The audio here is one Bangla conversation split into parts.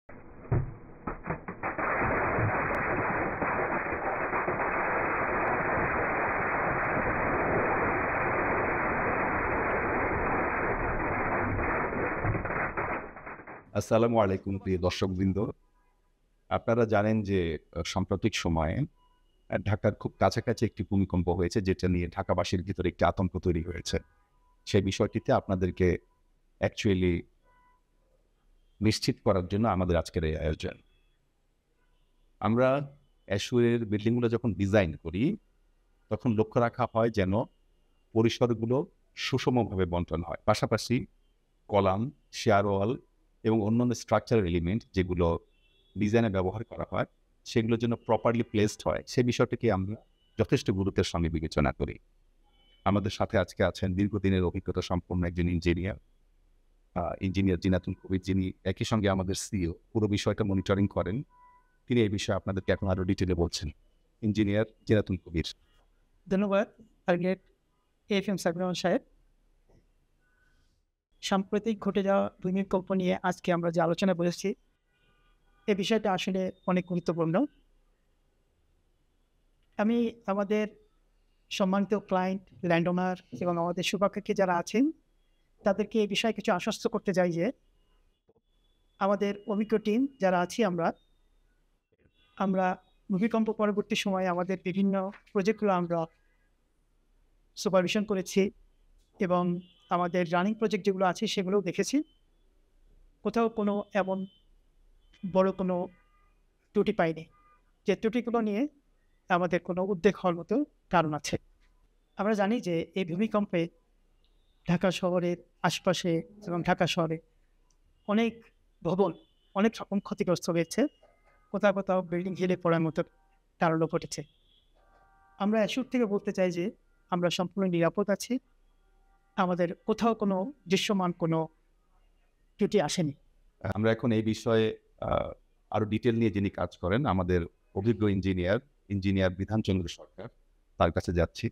আসসালামু আলাইকুম প্রিয় দর্শকবৃন্দ। আপনারা জানেন যে সাম্প্রতিক সময়ে ঢাকার খুব কাছাকাছি একটি ভূমিকম্প হয়েছে, যেটা নিয়ে ঢাকাবাসীর ভিতরে একটি আতঙ্ক তৈরি হয়েছে। সেই বিষয়টিতে আপনাদেরকে অ্যাকচুয়ালি নিশ্চিত করার জন্য আমাদের আজকের এই আয়োজন। আমরা অ্যাশোরের বিল্ডিংগুলো যখন ডিজাইন করি, তখন লক্ষ্য রাখা হয় যেন পরিসরগুলো সুষমভাবে বণ্টন হয়। পাশাপাশি কলাম, শেয়ার ওয়াল এবং অন্যান্য স্ট্রাকচারাল এলিমেন্ট যেগুলো ডিজাইনে ব্যবহার করা হয়, সেগুলো যেন প্রপারলি প্লেসড হয়, সে বিষয়টিকে আমরা যথেষ্ট গুরুত্বের সঙ্গে বিবেচনা করি। আমাদের সাথে আজকে আছেন দীর্ঘদিনের অভিজ্ঞতা সম্পন্ন একজন ইঞ্জিনিয়ার জিনাতুল কবির, যিনি একই সঙ্গে আমাদের সিইও, পুরো বিষয়টা মনিটরিং করেন। তিনি এই বিষয়ে আপনাদেরকে এখন আরও ডিটেলে বলছেন। ইঞ্জিনিয়ার জিনাতুল কবির। ধন্যবাদ টার্গেট এফএম সাবির রহমান সাহেব। সাম্প্রতিক ঘটে যাওয়া ভূমিকম্প নিয়ে আজকে আমরা যে আলোচনা বলেছি, এই বিষয়টা আসলে অনেক গুরুত্বপূর্ণ। আমি আমাদের সম্মানিত ক্লায়েন্ট, ল্যান্ড ওনার এবং আমাদের শুভাকাঙ্ক্ষী যারা আছেন, তাদেরকে এই বিষয়ে কিছু আশ্বস্ত করতে চাই যে আমাদের অভিজ্ঞ টিম যারা আছি আমরা ভূমিকম্প পরবর্তী সময়ে আমাদের বিভিন্ন প্রজেক্টগুলো আমরা সুপারভিশন করেছি এবং আমাদের রানিং প্রজেক্ট যেগুলো আছে সেগুলোও দেখেছি। কোথাও কোনো এমন বড় কোনো ত্রুটি পাইনি যে ত্রুটিগুলো নিয়ে আমাদের কোনো উদ্বেগ হওয়ার মতো কারণ আছে। আমরা জানি যে এই ভূমিকম্পে ঢাকা শহরের আশপাশে এবং ঢাকা শহরে অনেক ভবন অনেক রকম ক্ষতিগ্রস্ত হয়েছে। কোথাও কোথাও বিল্ডিং হেলে পড়ার মতো কারণও ঘটেছে। আমরা অ্যাশোর থেকে বলতে চাই যে আমরা সম্পূর্ণ নিরাপদ আছি, আমাদের কোথাও কোনো দৃশ্যমান কোনো ত্রুটি আসেনি। আমরা এখন এই বিষয়ে আরো ডিটেল নিয়ে যিনি কাজ করেন, আমাদের অভিজ্ঞ ইঞ্জিনিয়ার বিধানচন্দ্র সরকার, তার কাছে যাচ্ছি।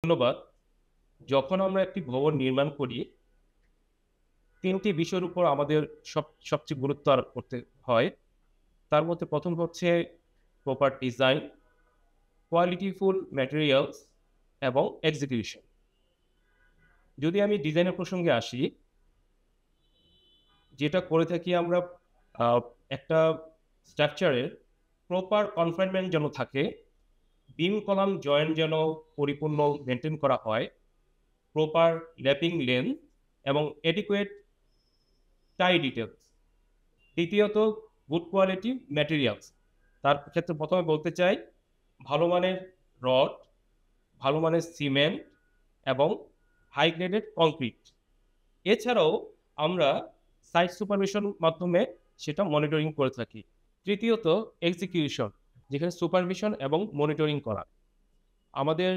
ধন্যবাদ। যখন আমরা একটি ভবন নির্মাণ করি, তিনটি বিষয়ের উপর আমাদের সবচেয়ে গুরুত্ব আরোপ করতে হয়। তার মধ্যে প্রথম হচ্ছে প্রপার ডিজাইন, কোয়ালিটিফুল ম্যাটেরিয়ালস এবং এক্সিকিউশন। যদি আমি ডিজাইনের প্রসঙ্গে আসি, যেটা করে থাকি আমরা, একটা স্ট্রাকচারের প্রপার কনফাইনমেন্ট যেন থাকে, বিম কলাম জয়েন্ট যেন পরিপূর্ণ মেনটেন করা হয়, প্রপার ল্যাপিং লেন্থ এবং এডিকুয়েট টাই ডিটেলস। দ্বিতীয়ত গুড কোয়ালিটি ম্যাটেরিয়ালস। তার ক্ষেত্রে প্রথমে বলতে চাই ভালো মানের রড, ভালো মানের সিমেন্ট এবং হাই গ্রেডেড কংক্রিট। এছাড়াও আমরা সাইট সুপারভিশন মাধ্যমে সেটা মনিটরিং করে থাকি। তৃতীয়ত এক্সিকিউশন, যেখানে সুপারভিশন এবং মনিটরিং করা। আমাদের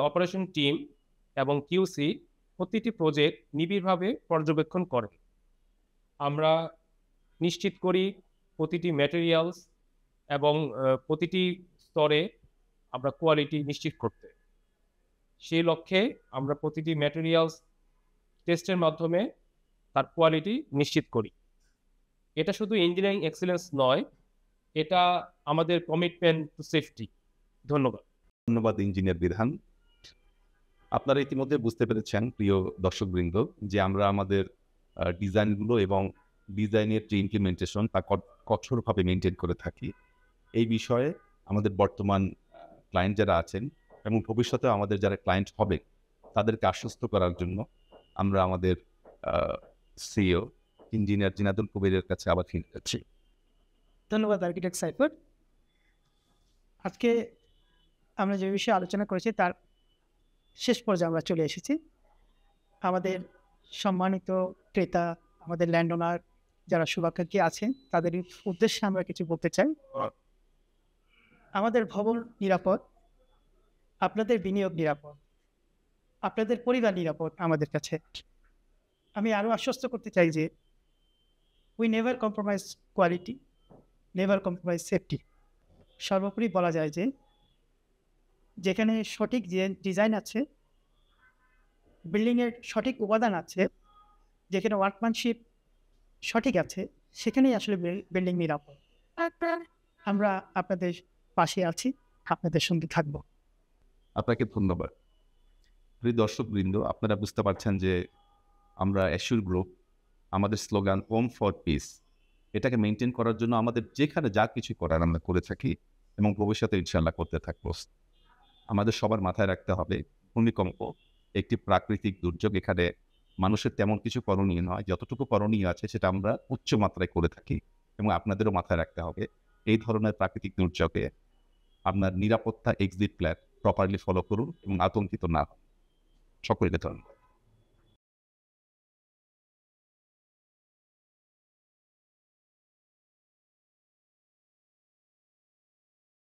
অপারেশন টিম এবং কিউসি প্রতিটি প্রজেক্ট নিবিড়ভাবে পর্যবেক্ষণ করেন। আমরা নিশ্চিত করি প্রতিটি ম্যাটেরিয়ালস এবং প্রতিটি স্তরে আমরা কোয়ালিটি নিশ্চিত করতে। সেই লক্ষ্যে আমরা প্রতিটি ম্যাটেরিয়ালস টেস্টের মাধ্যমে তার কোয়ালিটি নিশ্চিত করি। এটা শুধু ইঞ্জিনিয়ারিং এক্সেলেন্স নয়, এটা আমাদের কমিটমেন্ট টু সেফটি। ধন্যবাদ ইঞ্জিনিয়ার বিধান। আপনারা ইতিমধ্যে বুঝতে পেরেছেন প্রিয় দর্শকবৃন্দ যে আমরা আমাদের ডিজাইনগুলো এবং ডিজাইনের যে ইমপ্লিমেন্টেশন তা কঠোরভাবে মেনটেন করে থাকি। এই বিষয়ে আমাদের বর্তমান ক্লায়েন্ট যারা আছেন এবং ভবিষ্যতে আমাদের যারা ক্লায়েন্ট হবে, তাদেরকে আশ্বস্ত করার জন্য আমরা আমাদের সিইও ইঞ্জিনিয়ার জিনাতুল কবিরের কাছে আবার ফিরে যাচ্ছি। ধন্যবাদ আর্কিটেক্ট সাইফার। আজকে আমরা যে বিষয়ে আলোচনা করেছি তার শেষ পর্যায়ে আমরা চলে এসেছি। আমাদের সম্মানিত ক্রেতা, আমাদের ল্যান্ড ওনার যারা শুভাকাঙ্ক্ষী আছেন, তাদের উদ্দেশ্যে আমরা কিছু বলতে চাই। আমাদের ভবন নিরাপদ, আপনাদের বিনিয়োগ নিরাপদ, আপনাদের পরিবার নিরাপদ আমাদের কাছে। আমি আরও আশ্বস্ত করতে চাই যে we never compromise quality, never compromise safety. সর্বোপরি বলা যায় যে যেখানে সঠিক ডিজাইন আছে, বিল্ডিংয়ের সঠিক উপাদান আছে, যেখানে ওয়ার্কম্যানশিপ সঠিক আছে সেখানেই আসলে বিল্ডিং নিরাপদ। আমরা আপনাদের পাশে আছি, আপনাদের সঙ্গে থাকবো। আপনাকে ধন্যবাদ। প্রিয় দর্শকবৃন্দ, আপনারা বুঝতে পারছেন যে আমরা অ্যাসিওর গ্রুপ আমাদের স্লোগান হোম ফর পিস, এটাকে মেনটেন করার জন্য আমাদের যেখানে যা কিছু করার আমরা করে থাকি এবং ভবিষ্যতে ইনশাআল্লাহ করতে থাকবো। আমাদের সবার মাথায় রাখতে হবে ভূমিকম্প একটি প্রাকৃতিক দুর্যোগ। এখানে মানুষের তেমন কিছু করণীয় নয়, যতটুকু করণীয় আছে সেটা আমরা উচ্চ মাত্রায় করে থাকি। এবং আপনাদেরও মাথায় রাখতে হবে এই ধরনের প্রাকৃতিক দুর্যোগে আপনার নিরাপত্তা এক্সিট প্ল্যান প্রপারলি ফলো করুন এবং আতঙ্কিত না হন। সকলকে ধন্যবাদ।